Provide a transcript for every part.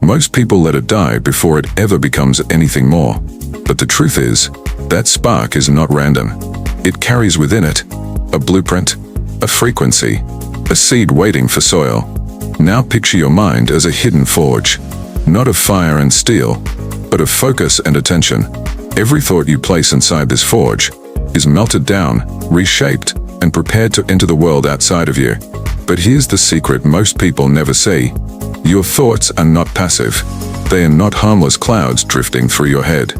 Most people let it die before it ever becomes anything more. But the truth is, that spark is not random. It carries within it a blueprint, a frequency, a seed waiting for soil. Now picture your mind as a hidden forge, not of fire and steel, but of focus and attention. Every thought you place inside this forge is melted down, reshaped, and prepared to enter the world outside of you. But here's the secret most people never see. Your thoughts are not passive. They are not harmless clouds drifting through your head.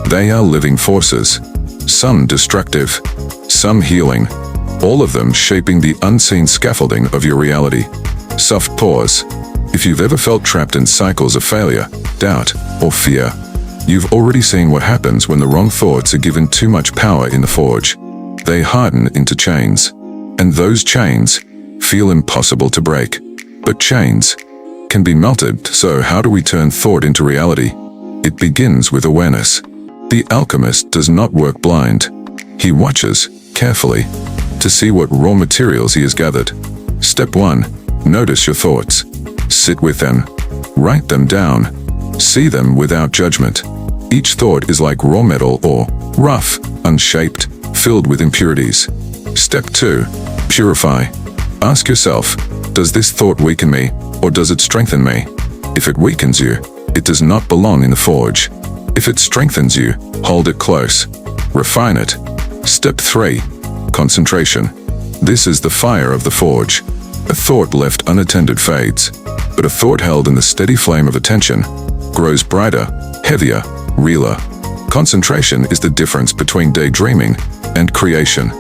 They are living forces, some destructive, some healing, all of them shaping the unseen scaffolding of your reality. Soft pause. If you've ever felt trapped in cycles of failure, doubt, or fear, you've already seen what happens when the wrong thoughts are given too much power in the forge. They harden into chains, and those chains feel impossible to break. But chains can be melted, so how do we turn thought into reality? It begins with awareness. The alchemist does not work blind. He watches carefully to see what raw materials he has gathered. Step 1. Notice your thoughts. Sit with them. Write them down. See them without judgment. Each thought is like raw metal ore, rough, unshaped, filled with impurities. Step 2. Purify. Ask yourself, does this thought weaken me, or does it strengthen me? If it weakens you, it does not belong in the forge. If it strengthens you, hold it close. Refine it. Step 3. Concentration. This is the fire of the forge. A thought left unattended fades, but a thought held in the steady flame of attention grows brighter, heavier, realer. Concentration is the difference between daydreaming and creation.